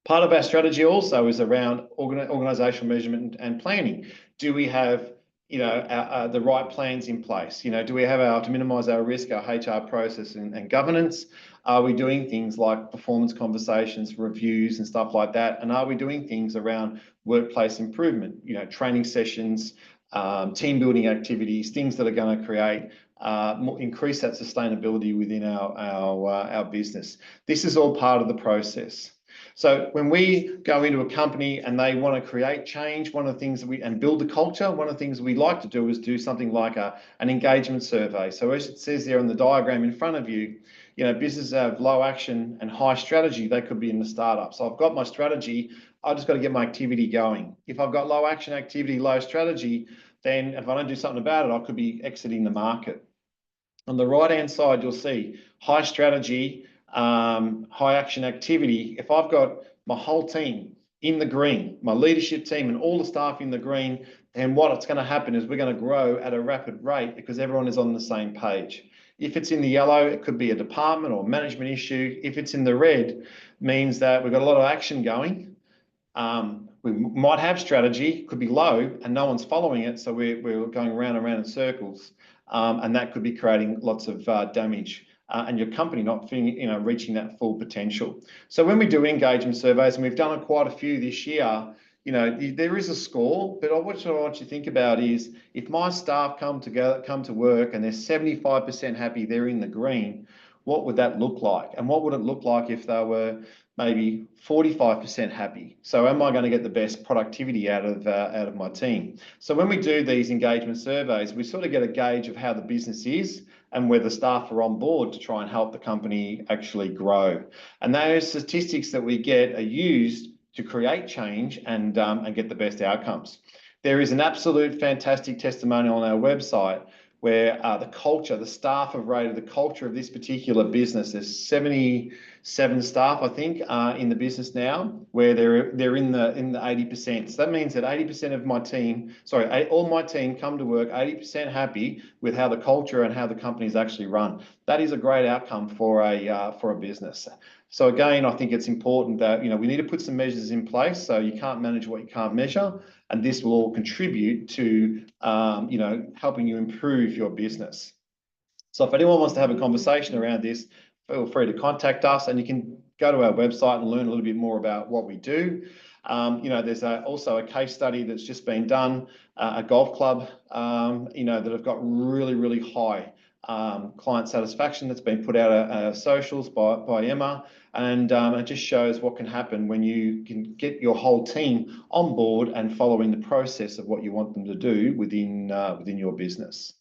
Part of our strategy also is around organisational measurement and planning. Do we have the right plans in place? Do we have to minimise our risk, our HR process and governance? Are we doing things like performance conversations, reviews and stuff like that? And are we doing things around workplace improvement, training sessions, team building activities, things that are going to create increase that sustainability within our business? This is all part of the process. So when we go into a company and they want to create change, one of the things and build the culture, one of the things we like to do is do something like an engagement survey. So as it says there in the diagram in front of you, businesses have low action and high strategy. They could be in the startup. So I've got my strategy. I just got to get my activity going. If I've got low action activity, low strategy, then if I don't do something about it, I could be exiting the market. On the right-hand side, you'll see high strategy, high action activity. If I've got my whole team in the green, my leadership team and all the staff in the green, then what's going to happen is we're going to grow at a rapid rate because everyone is on the same page. If it's in the yellow, it could be a department or management issue. If it's in the red, means that we've got a lot of action going. We might have strategy, could be low, and no one's following it, so we're going round and round in circles, and that could be creating lots of damage. And your company not reaching that full potential. So when we do engagement surveys, and we've done quite a few this year, there is a score, but what I want you to think about is if my staff come to work and they're 75% happy, they're in the green, what would that look like? And what would it look like if they were maybe 45% happy? So am I going to get the best productivity out of my team? So when we do these engagement surveys, we sort of get a gauge of how the business is and whether staff are on board to try and help the company actually grow. And those statistics that we get are used to create change and get the best outcomes. There is an absolute fantastic testimonial on our website where the staff have rated the culture of this particular business. There's 77 staff, I think, in the business now, where they're in the 80%. So that means that 80% of my team, all my team come to work 80% happy with how the culture and how the company is actually run. That is a great outcome for a business. So again, I think it's important that we need to put some measures in place. So you can't manage what you can't measure, and this will all contribute to helping you improve your business. So if anyone wants to have a conversation around this, feel free to contact us, and you can go to our website and learn a little bit more about what we do. There's also a case study that's just been done, a golf club, that have got really, really high client satisfaction that's been put out socials by Emma, and it just shows what can happen when you can get your whole team on board and following the process of what you want them to do within your business.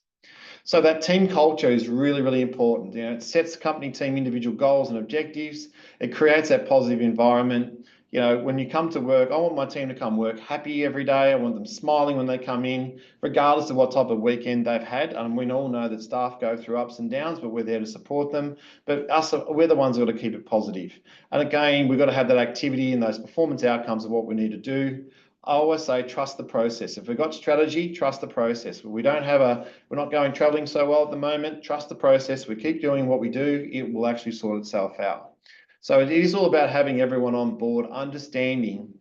So that team culture is really, really important. It sets company, team, individual goals and objectives. It creates that positive environment. When you come to work, I want my team to come work happy every day. I want them smiling when they come in, regardless of what type of weekend they've had. And we all know that staff go through ups and downs, but we're there to support them. But we're the ones who got to keep it positive. And again, we've got to have that activity and those performance outcomes of what we need to do. I always say, trust the process. If we've got strategy, trust the process. We're not going traveling so well at the moment, trust the process. We keep doing what we do, it will actually sort itself out. So it is all about having everyone on board, understanding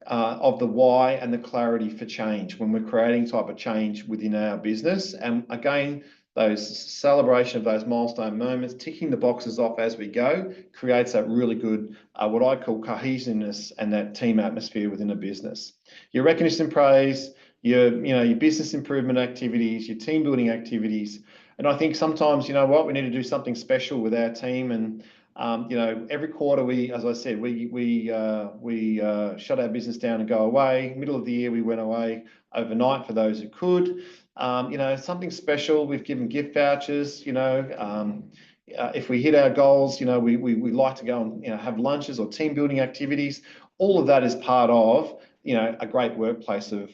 of the why and the clarity for change when we're creating type of change within our business. And again, those celebration of those milestone moments, ticking the boxes off as we go, creates that really good, what I call cohesiveness and that team atmosphere within a business. Your recognition and praise, your business improvement activities, your team building activities. And I think sometimes, we need to do something special with our team. And every quarter as I said, we shut our business down and go away. Middle of the year, we went away overnight for those who could. Something special. We've given gift vouchers. If we hit our goals, we like to go and have lunches or team building activities. All of that is part of a great workplace of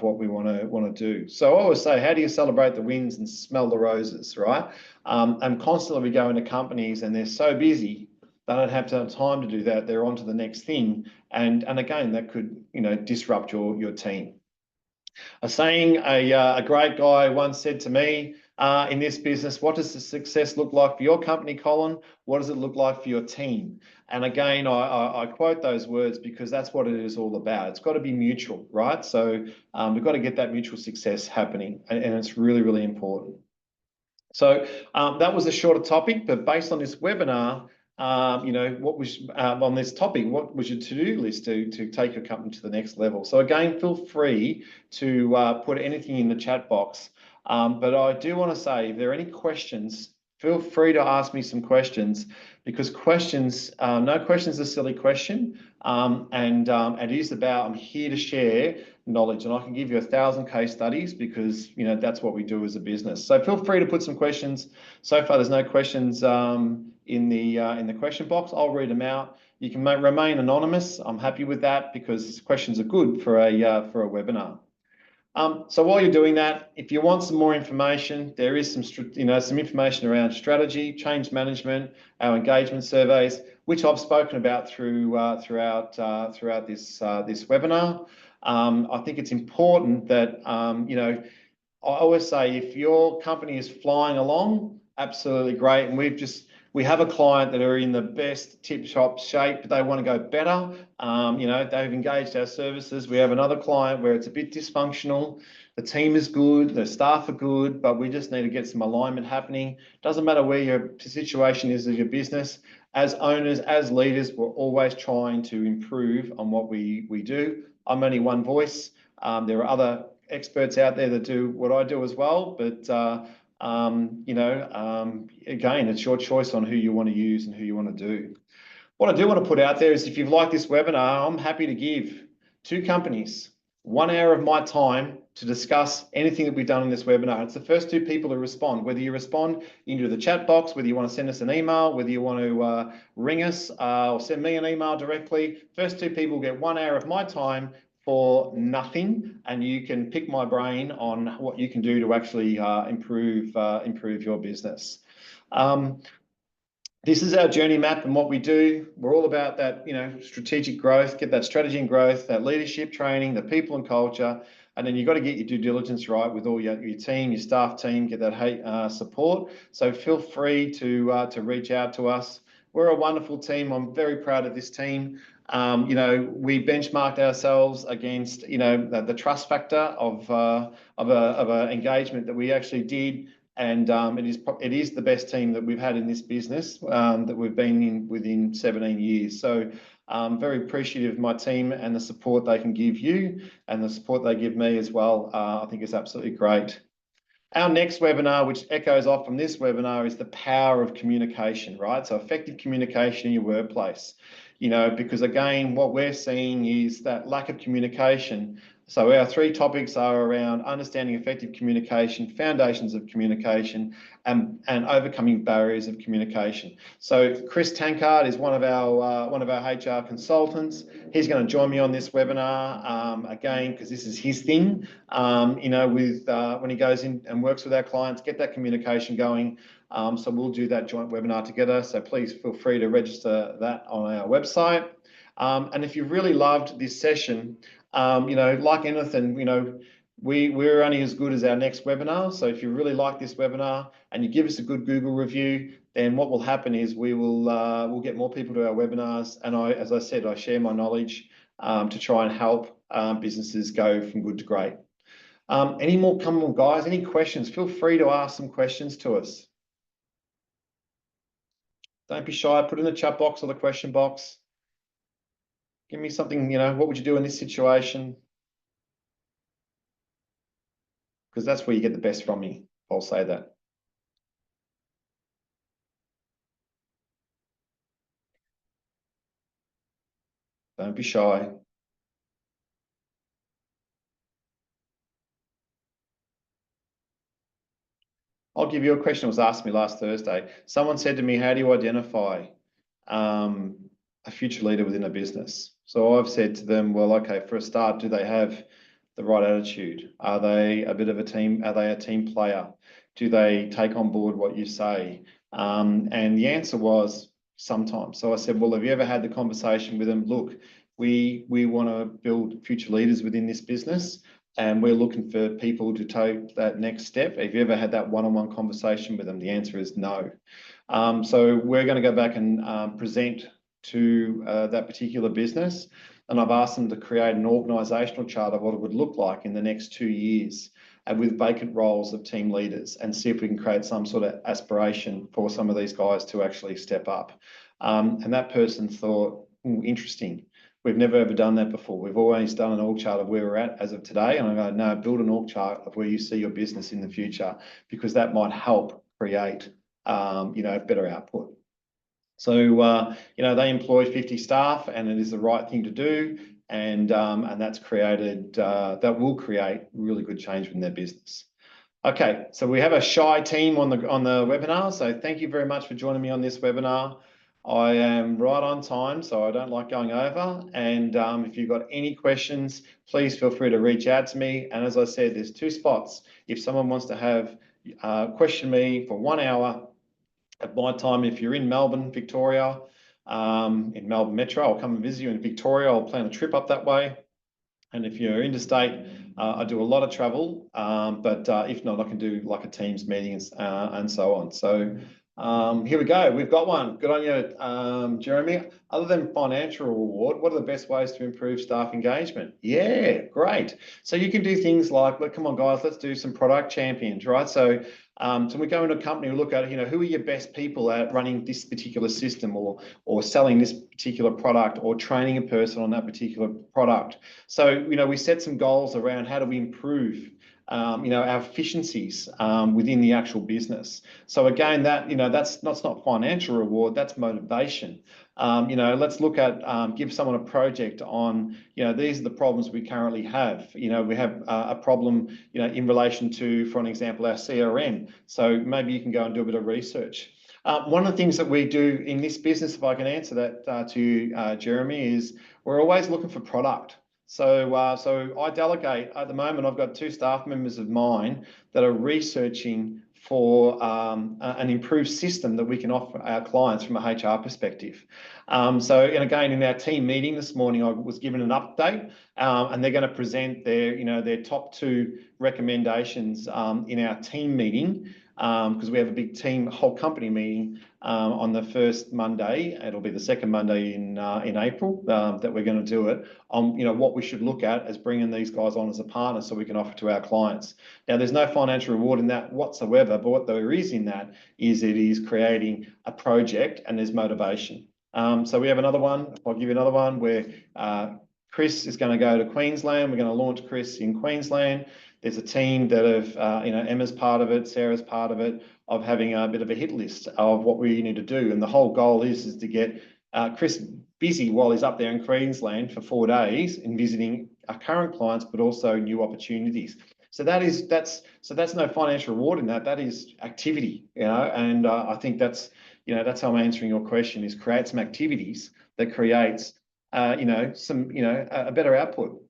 what we want to do. So I always say, how do you celebrate the wins and smell the roses, right? And constantly we go into companies and they're so busy they don't have time to do that. They're on to the next thing, and again that could disrupt your team. A saying a great guy once said to me, in this business, what does the success look like for your company, Colin? What does it look like for your team? And again, I quote those words because that's what it is all about. It's got to be mutual, right? So we've got to get that mutual success happening, and it's really, really important. So that was a shorter topic, but based on this webinar, what was on this topic, what was your to-do list to take your company to the next level? So again, feel free to put anything in the chat box. But I do want to say, if there are any questions, feel free to ask me some questions, because questions, no question is a silly question. It is about, I'm here to share knowledge, and I can give you 1,000 case studies because that's what we do as a business. So feel free to put some questions. So far, there's no questions in the question box. I'll read them out. You can remain anonymous. I'm happy with that because questions are good for a webinar. So while you're doing that, if you want some more information, there is some information around strategy, change management, our engagement surveys, which I've spoken about throughout this webinar. I think it's important that I always say, if your company is flying along, absolutely great. And we have a client that are in the best tip-top shape, but they want to go better. They've engaged our services. We have another client where it's a bit dysfunctional. The team is good, the staff are good, but we just need to get some alignment happening. Doesn't matter where your situation is as your business. As owners, as leaders, we're always trying to improve on what we do. I'm only one voice. There are other experts out there that do what I do as well, but again, it's your choice on who you want to use and who you want to do. What I do want to put out there is, if you've liked this webinar, I'm happy to give 2 companies 1 hour of my time to discuss anything that we've done in this webinar. It's the first 2 people to respond, whether you respond into the chat box, whether you want to send us an email, whether you want to ring us or send me an email directly. First 2 people get 1 hour of my time for nothing, and you can pick my brain on what you can do to actually improve your business. This is our journey map and what we do. We're all about that, strategic growth, get that strategy and growth, that leadership training, the people and culture, and then you've got to get your due diligence right with all your team, your staff team, get that support. So feel free to reach out to us. We're a wonderful team. I'm very proud of this team. We benchmarked ourselves against, the trust factor of a engagement that we actually did. And it is the best team that we've had in this business that we've been in within 17 years. So I'm very appreciative of my team and the support they can give you and the support they give me as well. I think it's absolutely great. Our next webinar, which echoes off from this webinar, is the power of communication, right? So effective communication in your workplace, because again, what we're seeing is that lack of communication. So our 3 topics are around understanding effective communication, foundations of communication, and overcoming barriers of communication. So Chris Tankard is one of our HR consultants. He's going to join me on this webinar again, because this is his thing. When he goes in and works with our clients, get that communication going. So we'll do that joint webinar together. So please feel free to register that on our website. And if you've really loved this session, like anything, we're only as good as our next webinar. So if you really like this webinar and you give us a good Google review, then what will happen is we'll get more people to our webinars. And as I said, I share my knowledge to try and help businesses go from good to great. Any more, come on, guys? Any questions? Feel free to ask some questions to us. Don't be shy. Put in the chat box or the question box. Give me something, what would you do in this situation? Because that's where you get the best from me. I'll say that. Don't be shy. I'll give you a question that was asked me last Thursday. Someone said to me, how do you identify a future leader within a business? So I've said to them, well, okay, for a start, do they have the right attitude? Are they a bit of a team? Are they a team player? Do they take on board what you say? And the answer was sometimes. So I said, well, have you ever had the conversation with them? Look, we want to build future leaders within this business, and we're looking for people to take that next step. Have you ever had that one-on-one conversation with them? The answer is no. So we're going to go back and present to that particular business, and I've asked them to create an organisational chart of what it would look like in the next 2 years, and with vacant roles of team leaders, and see if we can create some sort of aspiration for some of these guys to actually step up. And that person thought, interesting. We've never ever done that before. We've always done an org chart of where we're at as of today. And I go, no, build an org chart of where you see your business in the future, because that might help create, better output. So, they employ 50 staff, and it is the right thing to do. And that's created, that will create really good change in their business. Okay, so we have a shy team on the webinar. So thank you very much for joining me on this webinar. I am right on time, so I don't like going over. And if you've got any questions, please feel free to reach out to me. And as I said, there's 2 spots. If someone wants to have question me for 1 hour at my time, if you're in Melbourne, Victoria, in Melbourne Metro, I'll come and visit you. In Victoria, I'll plan a trip up that way. And if you're interstate, I do a lot of travel, but if not, I can do like a Teams meeting and so on. So here we go. We've got one. Good on you, Jeremy. Other than financial reward, what are the best ways to improve staff engagement? Yeah, great. So you can do things like, come on, guys, let's do some product champions, right? So we go into a company, we look at, who are your best people at running this particular system, or selling this particular product, or training a person on that particular product. So, we set some goals around how do we improve our efficiencies within the actual business. So again, that's not financial reward, that's motivation. Let's look at, give someone a project on, these are the problems we currently have. We have a problem, in relation to, for an example, our CRM. So maybe you can go and do a bit of research. One of the things that we do in this business, if I can answer that to you, Jeremy, is we're always looking for product. So I delegate. At the moment, I've got 2 staff members of mine that are researching for an improved system that we can offer our clients from a HR perspective. And again, in our team meeting this morning, I was given an update, and they're going to present their top 2 recommendations in our team meeting, because we have a big team, whole company meeting on the first Monday. It'll be the second Monday in April that we're going to do it on, what we should look at as bringing these guys on as a partner so we can offer to our clients. Now, there's no financial reward in that whatsoever, but what there is in that is it is creating a project, and there's motivation. So we have another one. I'll give you another one where Chris is going to go to Queensland. We're going to launch Chris in Queensland. There's a team that have, Emma's part of it, Sarah's part of it, of having a bit of a hit list of what we need to do. And the whole goal is to get Chris busy while he's up there in Queensland for 4 days in visiting our current clients, but also new opportunities. So that's no financial reward in that. That is activity, and I think that's how I'm answering your question, is create some activities that creates, a better output.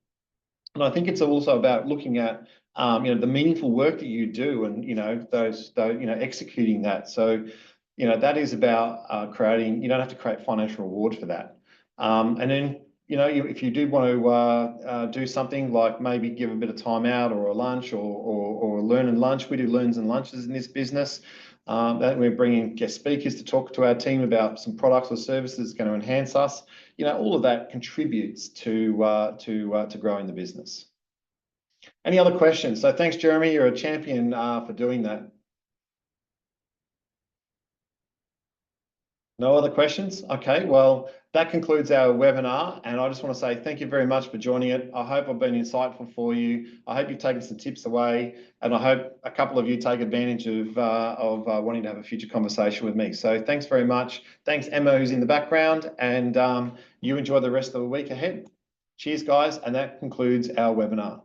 And I think it's also about looking at, the meaningful work that you do, and, executing that. So, that is about creating, you don't have to create financial reward for that. And then, if you do want to do something like maybe give a bit of time out, or a lunch, or a learn and lunch. We do learns and lunches in this business. That we're bringing guest speakers to talk to our team about some products or services going to enhance us. All of that contributes to growing the business. Any other questions? So thanks, Jeremy. You're a champion for doing that. No other questions? Okay, well, that concludes our webinar, and I just want to say thank you very much for joining it. I hope I've been insightful for you. I hope you've taken some tips away, and I hope a couple of you take advantage of wanting to have a future conversation with me. So thanks very much. Thanks, Emma, who's in the background, and you enjoy the rest of the week ahead. Cheers, guys, and that concludes our webinar.